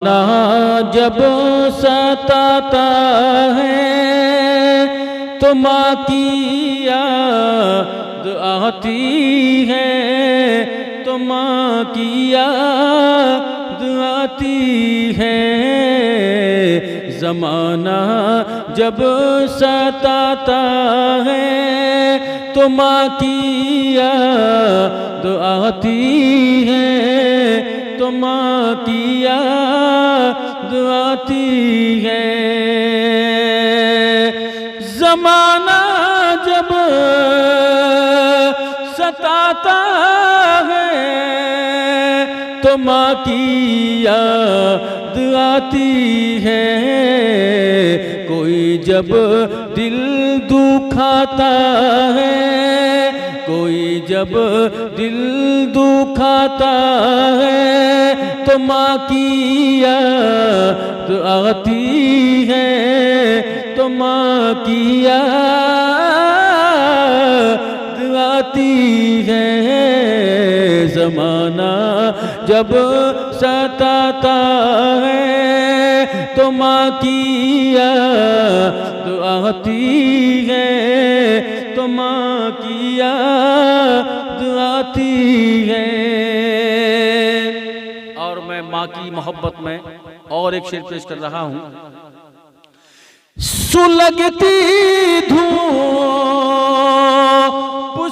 ना जब सताता है तो माँ की याद आती है, तो माँ की याद आती है। ज़माना जब सताता है तो माँ की याद आती है, तो माँ की याद आती है। ज़माना जब सताता है तो माँ की याद आती है। कोई जब दिल दुखाता है, कोई जब दिल दुखाता है तो माँ की याद आती है, तो माँ की याद आती है। ज़माना जब सताता है तो माँ की याद आती है, तो माँ की याद आती है। और मैं माँ की मोहब्बत में और एक शेर पेश कर रहा हूँ। सुलगती धूप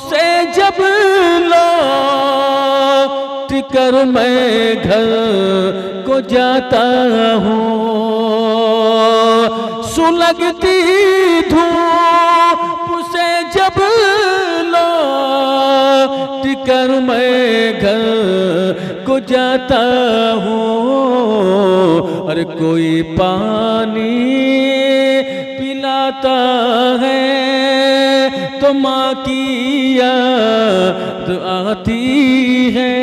से जब लौट कर मैं घर को जाता हूँ, सुलगती धूप से जब लौट कर मैं घर को जाता हूँ। अरे कोई पानी पिलाता है तो माँ की याद आती है,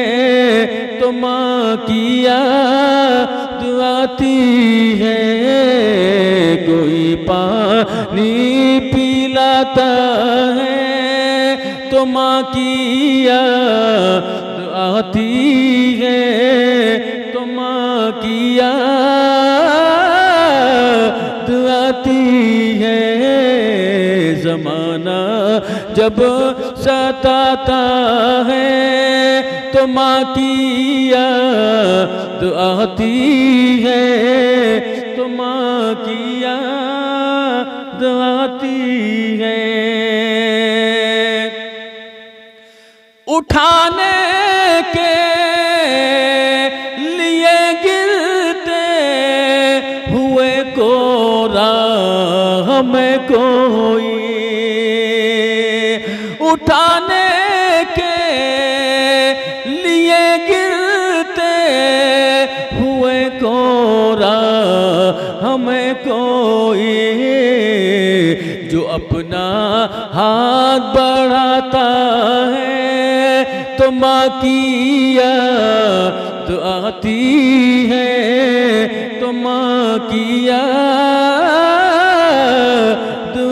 तो माँ की याद आती है। कोई पानी पिलाता है तो माँ की याद आती है, तो माँ की याद आती है। ज़माना जब सताता है तो माँ की याद आती है, तो माँ की याद आती है। उठाने के लिए गिरते हुए को राह में कोई, उठाने के लिए गिरते हुए को राह में कोई, जो अपना हाथ बढ़ाता है तो माँ की याद आती है, तो माँ की याद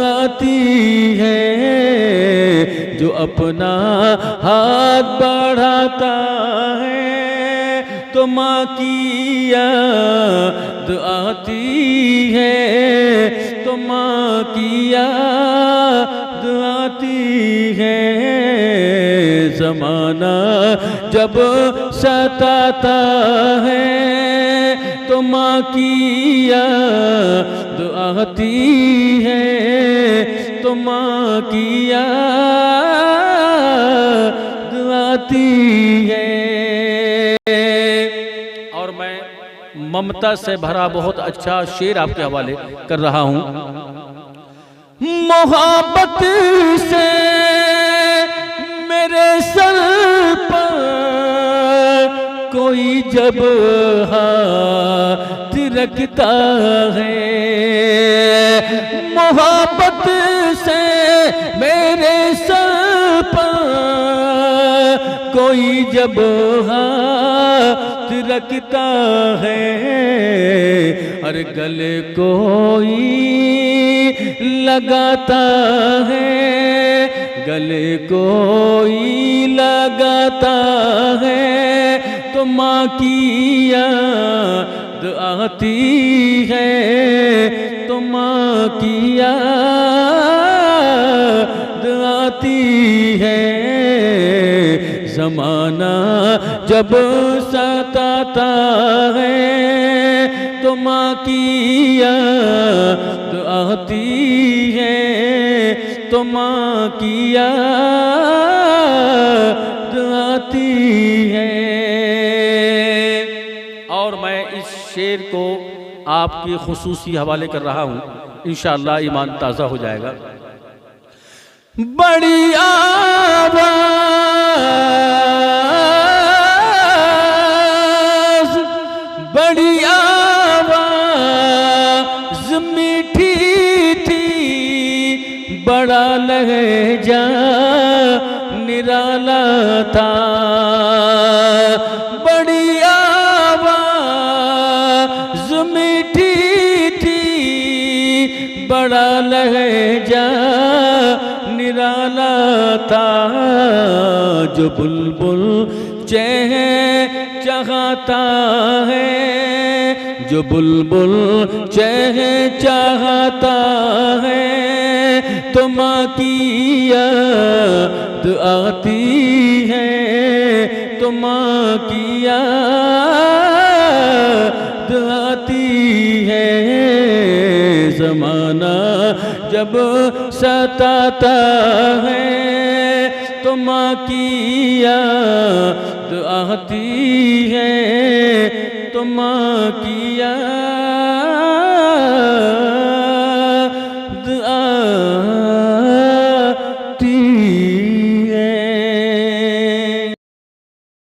आती है। जो अपना हाथ बढ़ाता है तो माँ की याद आती है, तो माँ की याद आती है। ज़माना जब सताता है तो माँ की याद आती है, तो माँ की याद आती है। और मैं ममता से भरा बहुत अच्छा शेर आपके हवाले कर रहा हूँ। मोहब्बत से मेरे सर पर कोई जब हाथ रखता है, मोहब्बत से मेरे सर पर कोई जब हाथ रखता है, अरे गले कोई लगाता है, गले कोई लगाता है तो माँ की याद याद आती है तो माँ की याद आती है। ज़माना जब सताता है तो माँ की याद आती है, तो माँ की याद आती है। और मैं इस शेर को आपके खुसूसी हवाले कर रहा हूँ, इंशाअल्लाह ईमान ताज़ा हो जाएगा। बड़ी आवाज़, बड़ी आवाज़ मीठी थी, बड़ा लहजा निराला था। बड़ी आवाज़ मीठी थी, बड़ा लहजा निराला था। जो बुलबुल चहचहाता है, जो बुलबुल चहचहाता है तो माँ की याद आती है, तो माँ की याद आती है। ज़माना जब सताता है तो माँ की याद आती है, तो माँ की याद